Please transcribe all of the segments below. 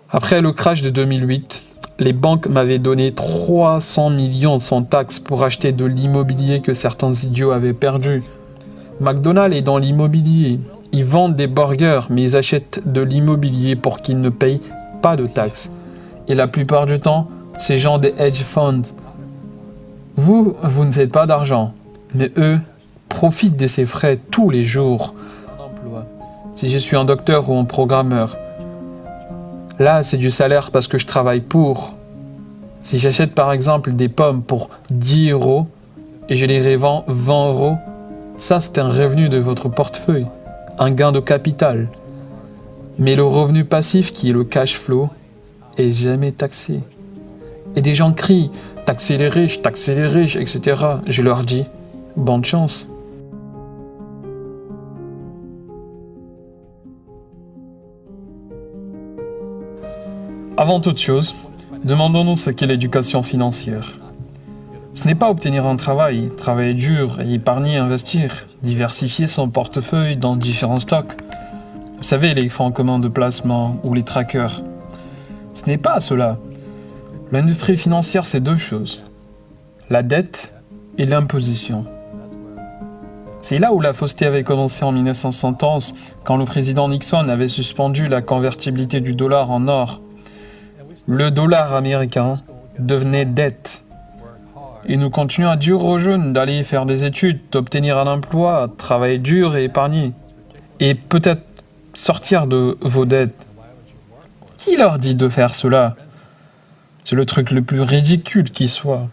Après le crash de 2008, les banques m'avaient donné 300 millions sans taxes pour acheter de l'immobilier que certains idiots avaient perdu. McDonald's est dans l'immobilier. Ils vendent des burgers, mais ils achètent de l'immobilier pour qu'ils ne payent pas de taxes. Et la plupart du temps, c'est genre des hedge funds. Vous ne faites pas d'argent, mais eux profitent de ces frais tous les jours. Si je suis un docteur ou un programmeur, là, c'est du salaire parce que je travaille pour. Si j'achète par exemple des pommes pour 10 € et je les revends 20 €, ça c'est un revenu de votre portefeuille, un gain de capital. Mais le revenu passif qui est le cash flow est jamais taxé. Et des gens crient « taxez les riches, etc. » Je leur dis « bonne chance ». Avant toute chose, demandons-nous ce qu'est l'éducation financière. Ce n'est pas obtenir un travail, travailler dur et épargner, investir, diversifier son portefeuille dans différents stocks. Vous savez, les fonds communs de placement ou les trackers. Ce n'est pas cela. L'industrie financière, c'est deux choses. La dette et l'imposition. C'est là où la fausseté avait commencé en 1971, quand le président Nixon avait suspendu la convertibilité du dollar en or. Le dollar américain devenait dette. Et nous continuons à dire aux jeunes d'aller faire des études, d'obtenir un emploi, travailler dur et épargner. Et peut-être sortir de vos dettes. Qui leur dit de faire cela ? C'est le truc le plus ridicule qui soit.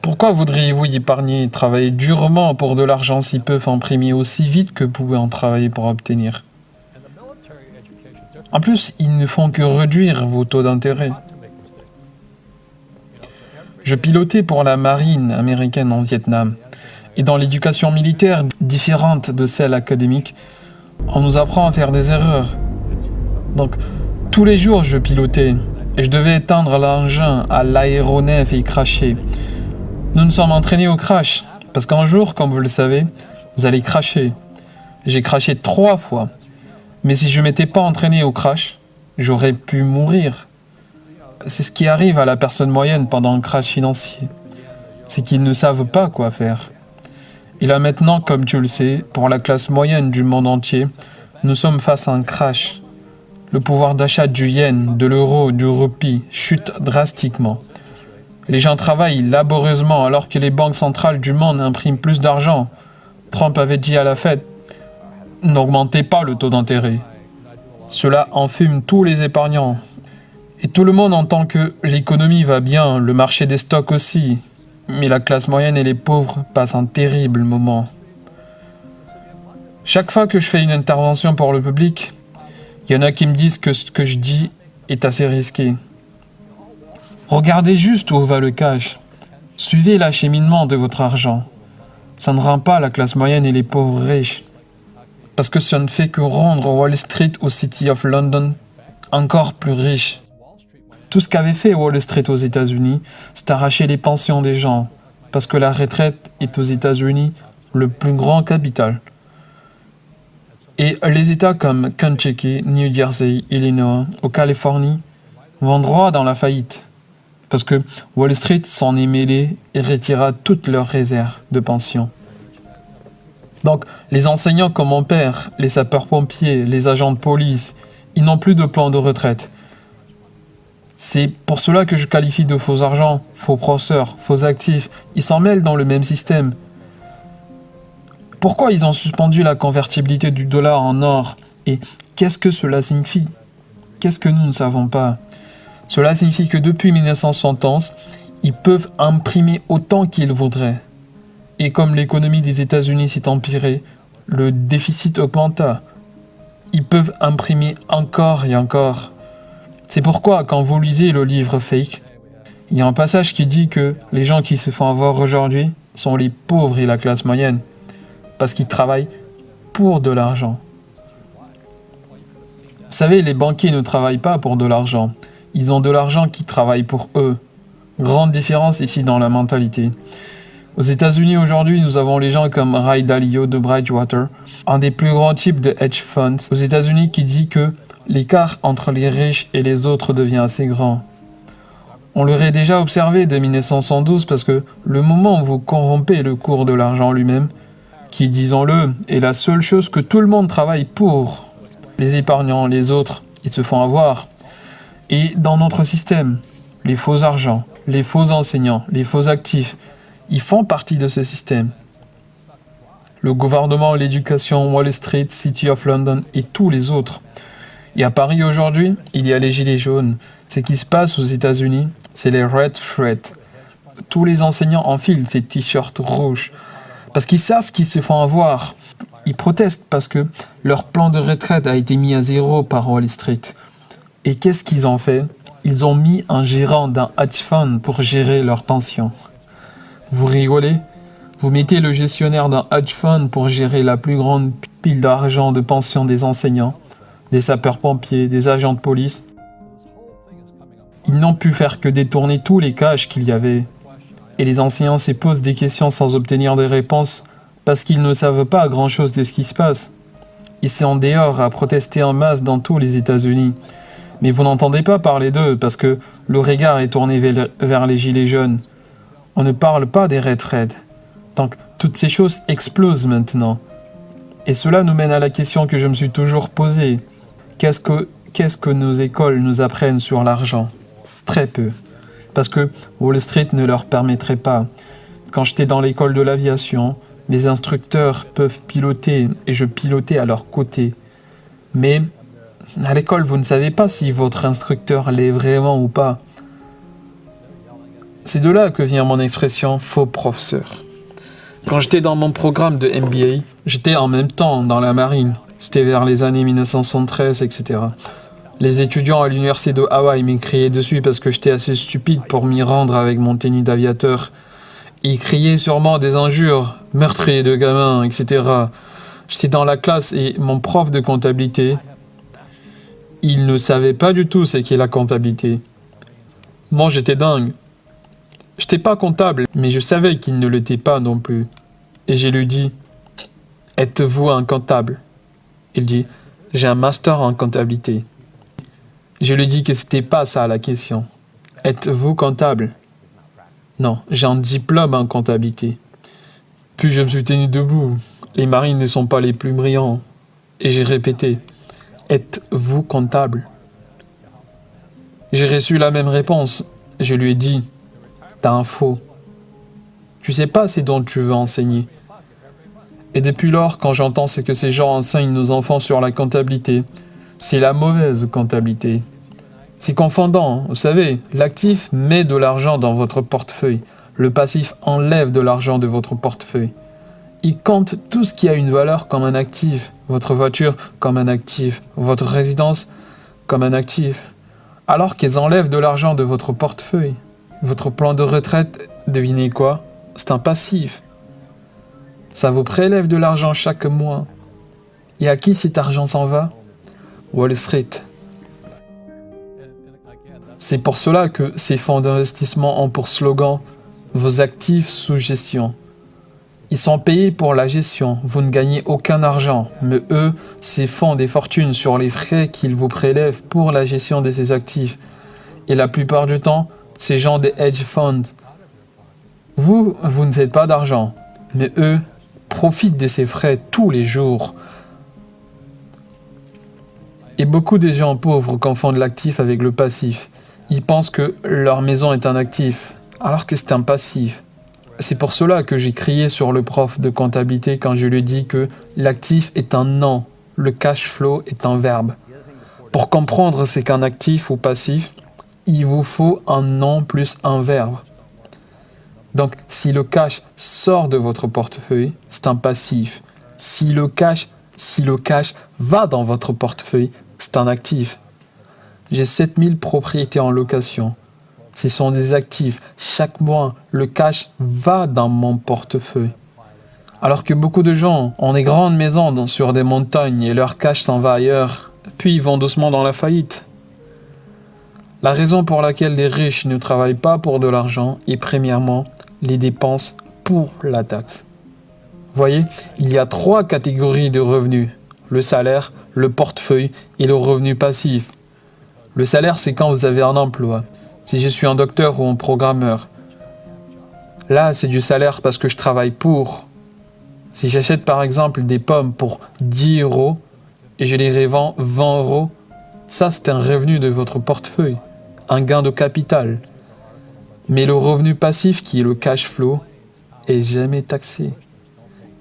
Pourquoi voudriez-vous épargner, travailler durement pour de l'argent s'ils peuvent imprimer aussi vite que vous pouvez en travailler pour obtenir ? En plus, ils ne font que réduire vos taux d'intérêt. Je pilotais pour la marine américaine en Vietnam. Et dans l'éducation militaire, différente de celle académique, on nous apprend à faire des erreurs. Donc, tous les jours, je pilotais. Et je devais éteindre l'engin à l'aéronef et crasher. Nous nous sommes entraînés au crash. Parce qu'un jour, comme vous le savez, vous allez crasher. J'ai crashé 3 fois. Mais si je ne m'étais pas entraîné au crash, j'aurais pu mourir. C'est ce qui arrive à la personne moyenne pendant un crash financier. C'est qu'ils ne savent pas quoi faire. Et là maintenant, comme tu le sais, pour la classe moyenne du monde entier, nous sommes face à un crash. Le pouvoir d'achat du yen, de l'euro, du roupie chute drastiquement. Les gens travaillent laborieusement alors que les banques centrales du monde impriment plus d'argent. Trump avait dit à la Fed, n'augmentez pas le taux d'intérêt. Cela enfume tous les épargnants. Et tout le monde entend que l'économie va bien, le marché des stocks aussi. Mais la classe moyenne et les pauvres passent un terrible moment. Chaque fois que je fais une intervention pour le public, il y en a qui me disent que ce que je dis est assez risqué. Regardez juste où va le cash. Suivez l'acheminement de votre argent. Ça ne rend pas la classe moyenne et les pauvres riches. Parce que ça ne fait que rendre Wall Street ou City of London encore plus riches. Tout ce qu'avait fait Wall Street aux États-Unis, c'est arracher les pensions des gens. Parce que la retraite est aux États-Unis le plus grand capital. Et les États comme Kentucky, New Jersey, Illinois ou Californie vont droit dans la faillite. Parce que Wall Street s'en est mêlé et retira toutes leurs réserves de pension. Donc, les enseignants comme mon père, les sapeurs-pompiers, les agents de police, ils n'ont plus de plan de retraite. C'est pour cela que je qualifie de faux argent, faux professeurs, faux actifs. Ils s'en mêlent dans le même système. Pourquoi ils ont suspendu la convertibilité du dollar en or ? Et qu'est-ce que cela signifie ? Qu'est-ce que nous ne savons pas ? Cela signifie que depuis 1971, ils peuvent imprimer autant qu'ils voudraient. Et comme l'économie des États-Unis s'est empirée, le déficit augmenta. Ils peuvent imprimer encore et encore. C'est pourquoi, quand vous lisez le livre Fake, il y a un passage qui dit que les gens qui se font avoir aujourd'hui sont les pauvres et la classe moyenne, parce qu'ils travaillent pour de l'argent. Vous savez, les banquiers ne travaillent pas pour de l'argent. Ils ont de l'argent qui travaille pour eux. Grande différence ici dans la mentalité. Aux États-Unis aujourd'hui, nous avons les gens comme Ray Dalio de Bridgewater, un des plus grands types de hedge funds aux États-Unis qui dit que l'écart entre les riches et les autres devient assez grand. On l'aurait déjà observé dès 1912 parce que le moment où vous corrompez le cours de l'argent lui-même, qui, disons-le, est la seule chose que tout le monde travaille pour, les épargnants, les autres, ils se font avoir. Et dans notre système, les faux argents, les faux enseignants, les faux actifs, ils font partie de ce système. Le gouvernement, l'éducation, Wall Street, City of London et tous les autres. Et à Paris aujourd'hui, il y a les gilets jaunes. Ce qui se passe aux États-Unis, c'est les Red Threads. Tous les enseignants enfilent ces t-shirts rouges parce qu'ils savent qu'ils se font avoir. Ils protestent parce que leur plan de retraite a été mis à zéro par Wall Street. Et qu'est-ce qu'ils ont fait? Ils ont mis un gérant d'un hedge fund pour gérer leur pension. Vous rigolez? Vous mettez le gestionnaire d'un hedge fund pour gérer la plus grande pile d'argent de pension des enseignants, des sapeurs-pompiers, des agents de police. Ils n'ont pu faire que détourner tous les cash qu'il y avait. Et les enseignants se posent des questions sans obtenir des réponses parce qu'ils ne savent pas grand-chose de ce qui se passe. Ils sont dehors à protester en masse dans tous les États-Unis. Mais vous n'entendez pas parler d'eux parce que le regard est tourné vers les gilets jaunes. On ne parle pas des Red Threads. Donc, toutes ces choses explosent maintenant. Et cela nous mène à la question que je me suis toujours posée. Qu'est-ce que nos écoles nous apprennent sur l'argent? Très peu. Parce que Wall Street ne leur permettrait pas. Quand j'étais dans l'école de l'aviation, mes instructeurs peuvent piloter et je pilotais à leur côté. Mais à l'école, vous ne savez pas si votre instructeur l'est vraiment ou pas. C'est de là que vient mon expression « faux professeur ». Quand j'étais dans mon programme de MBA, j'étais en même temps dans la marine. C'était vers les années 1973, etc. Les étudiants à l'université de Hawaï me criaient dessus parce que j'étais assez stupide pour m'y rendre avec mon tenue d'aviateur. Ils criaient sûrement des injures, meurtrier de gamins, etc. J'étais dans la classe et mon prof de comptabilité, il ne savait pas du tout ce qu'est la comptabilité. Moi, j'étais dingue. J'étais pas comptable, mais je savais qu'il ne l'était pas non plus. Et je lui dis, « Êtes-vous un comptable ?» Il dit, « J'ai un master en comptabilité. » Je lui dis que c'était pas ça la question. « Êtes-vous comptable ?» Non, j'ai un diplôme en comptabilité. Puis je me suis tenu debout. Les marines ne sont pas les plus brillants. Et j'ai répété, « Êtes-vous comptable ?» J'ai reçu la même réponse. Je lui ai dit, « T'as un faux. Tu sais pas ce dont tu veux enseigner. » Et depuis lors, quand j'entends ce que ces gens enseignent nos enfants sur la comptabilité, c'est la mauvaise comptabilité. C'est confondant, vous savez, l'actif met de l'argent dans votre portefeuille, le passif enlève de l'argent de votre portefeuille. Il compte tout ce qui a une valeur comme un actif, votre voiture comme un actif, votre résidence comme un actif, alors qu'ils enlèvent de l'argent de votre portefeuille. Votre plan de retraite, devinez quoi? C'est un passif. Ça vous prélève de l'argent chaque mois. Et à qui cet argent s'en va? Wall Street. C'est pour cela que ces fonds d'investissement ont pour slogan « Vos actifs sous gestion ». Ils sont payés pour la gestion, vous ne gagnez aucun argent, mais eux, ces fonds des fortunes sur les frais qu'ils vous prélèvent pour la gestion de ces actifs. Et la plupart du temps, ces gens des hedge funds. Vous ne faites pas d'argent, mais eux profitent de ces frais tous les jours. Et beaucoup de gens pauvres confondent l'actif avec le passif. Ils pensent que leur maison est un actif, alors que c'est un passif. C'est pour cela que j'ai crié sur le prof de comptabilité quand je lui ai dit que l'actif est un nom, le cash flow est un verbe. Pour comprendre ce qu'un actif ou passif, il vous faut un nom plus un verbe. Donc, si le cash sort de votre portefeuille, c'est un passif. Si le cash va dans votre portefeuille, c'est un actif. J'ai 7000 propriétés en location. Ce sont des actifs. Chaque mois, le cash va dans mon portefeuille. Alors que beaucoup de gens ont des grandes maisons sur des montagnes et leur cash s'en va ailleurs, puis ils vont doucement dans la faillite. La raison pour laquelle les riches ne travaillent pas pour de l'argent est premièrement les dépenses pour la taxe. Voyez, il y a 3 catégories de revenus. Le salaire, le portefeuille et le revenu passif. Le salaire, c'est quand vous avez un emploi. Si je suis un docteur ou un programmeur. Là, c'est du salaire parce que je travaille pour. Si j'achète par exemple des pommes pour 10 euros et je les revends 20 euros, ça c'est un revenu de votre portefeuille, un gain de capital. Mais le revenu passif, qui est le cash flow, est jamais taxé.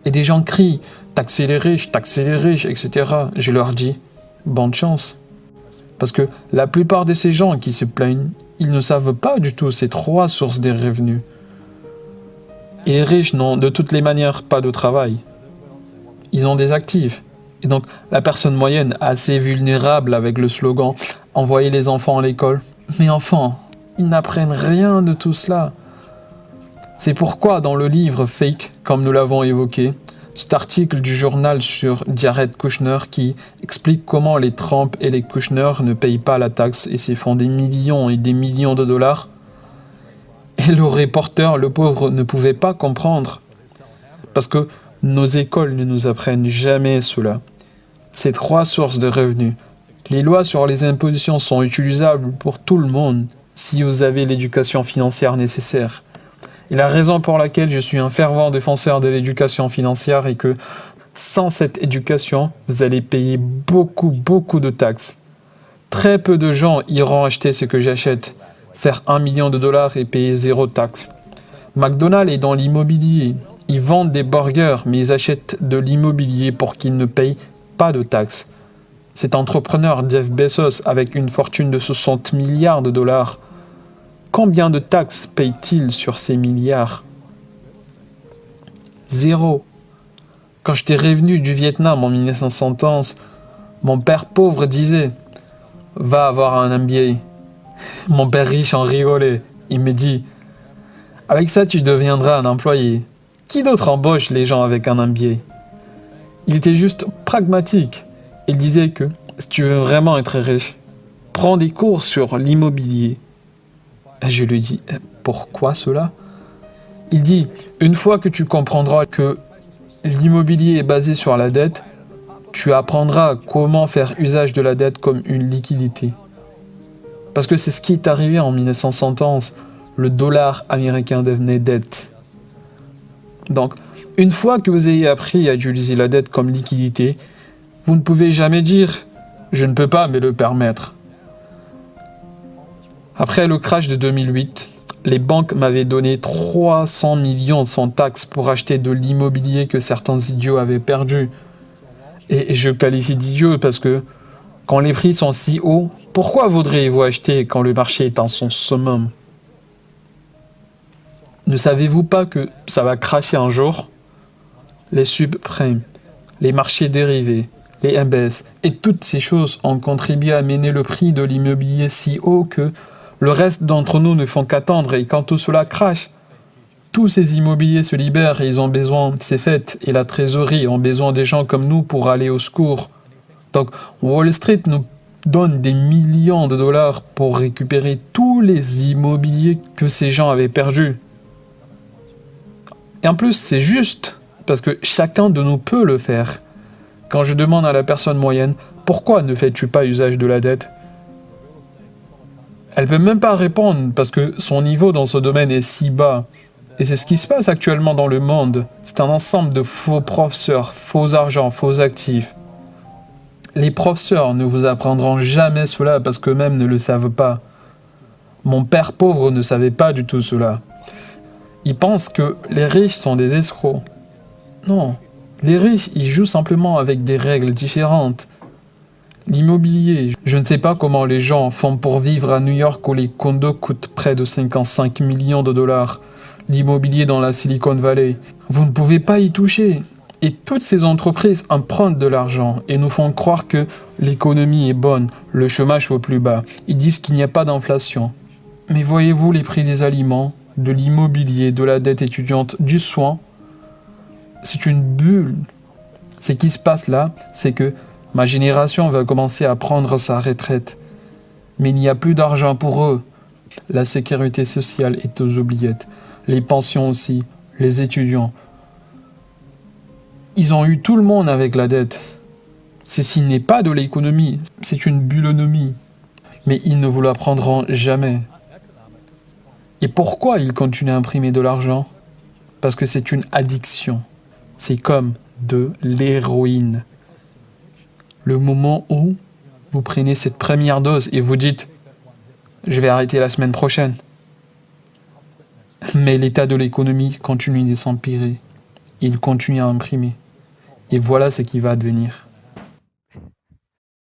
Et des gens crient « taxez les riches, etc. » Je leur dis « bonne chance ». Parce que la plupart de ces gens qui se plaignent, ils ne savent pas du tout ces trois sources des revenus. Et les riches n'ont de toutes les manières pas de travail. Ils ont des actifs. Et donc la personne moyenne, assez vulnérable avec le slogan « envoyer les enfants à l'école ». Mais enfants, ils n'apprennent rien de tout cela. C'est pourquoi dans le livre Fake, comme nous l'avons évoqué, cet article du journal sur Jared Kushner qui explique comment les Trump et les Kushner ne payent pas la taxe et s'y font des millions et des millions de dollars. Et le reporter, le pauvre, ne pouvait pas comprendre. Parce que nos écoles ne nous apprennent jamais cela. Ces trois sources de revenus. Les lois sur les impositions sont utilisables pour tout le monde si vous avez l'éducation financière nécessaire. Et la raison pour laquelle je suis un fervent défenseur de l'éducation financière est que sans cette éducation, vous allez payer beaucoup de taxes. Très peu de gens iront acheter ce que j'achète, faire 1 million de dollars et payer 0 taxe. McDonald's est dans l'immobilier. Ils vendent des burgers, mais ils achètent de l'immobilier pour qu'ils ne payent pas de taxes. Cet entrepreneur Jeff Bezos, avec une fortune de 60 milliards de dollars, combien de taxes paye-t-il sur ces milliards? 0. Quand j'étais revenu du Vietnam en 1911, mon père pauvre disait « Va avoir un MBA ». Mon père riche en rigolait. Il me dit « Avec ça, tu deviendras un employé. Qui d'autre embauche les gens avec un MBA ?» Il était juste pragmatique. Il disait que si tu veux vraiment être riche, prends des cours sur l'immobilier. Je lui dis « Pourquoi cela ?» Il dit « Une fois que tu comprendras que l'immobilier est basé sur la dette, tu apprendras comment faire usage de la dette comme une liquidité. » Parce que c'est ce qui est arrivé en 1911. Le dollar américain devenait dette. Donc, une fois que vous ayez appris à utiliser la dette comme liquidité, vous ne pouvez jamais dire « Je ne peux pas me le permettre ». Après le crash de 2008, les banques m'avaient donné 300 millions sans taxes pour acheter de l'immobilier que certains idiots avaient perdu. Et je qualifie d'idiot parce que quand les prix sont si hauts, pourquoi voudriez-vous acheter quand le marché est en son summum? Ne savez-vous pas que ça va crasher un jour? Les subprimes, les marchés dérivés, les MBS et toutes ces choses ont contribué à mener le prix de l'immobilier si haut que le reste d'entre nous ne font qu'attendre et quand tout cela crache, tous ces immobiliers se libèrent et ils ont besoin, c'est fait, et la trésorerie ont besoin des gens comme nous pour aller au secours. Donc Wall Street nous donne des millions de dollars pour récupérer tous les immobiliers que ces gens avaient perdus. Et en plus, c'est juste, parce que chacun de nous peut le faire. Quand je demande à la personne moyenne, pourquoi ne fais-tu pas usage de la dette? Elle peut même pas répondre parce que son niveau dans ce domaine est si bas. Et c'est ce qui se passe actuellement dans le monde. C'est un ensemble de faux professeurs, faux argent, faux actifs. Les professeurs ne vous apprendront jamais cela parce qu'eux-mêmes ne le savent pas. Mon père pauvre ne savait pas du tout cela. Il pense que les riches sont des escrocs. Non, les riches, ils jouent simplement avec des règles différentes. L'immobilier, je ne sais pas comment les gens font pour vivre à New York où les condos coûtent près de 55 millions de dollars. L'immobilier dans la Silicon Valley, vous ne pouvez pas y toucher. Et toutes ces entreprises empruntent de l'argent et nous font croire que l'économie est bonne, le chômage au plus bas. Ils disent qu'il n'y a pas d'inflation. Mais voyez-vous les prix des aliments, de l'immobilier, de la dette étudiante, du soin? C'est une bulle. Ce qui se passe là, c'est que ma génération va commencer à prendre sa retraite. Mais il n'y a plus d'argent pour eux. La sécurité sociale est aux oubliettes. Les pensions aussi, les étudiants. Ils ont eu tout le monde avec la dette. Ceci n'est pas de l'économie, c'est une bullonomie. Mais ils ne vous l'apprendront jamais. Et pourquoi ils continuent à imprimer de l'argent? Parce que c'est une addiction. C'est comme de l'héroïne. Le moment où vous prenez cette première dose et vous dites « je vais arrêter la semaine prochaine ». Mais l'état de l'économie continue de s'empirer. Il continue à imprimer. Et voilà ce qui va advenir.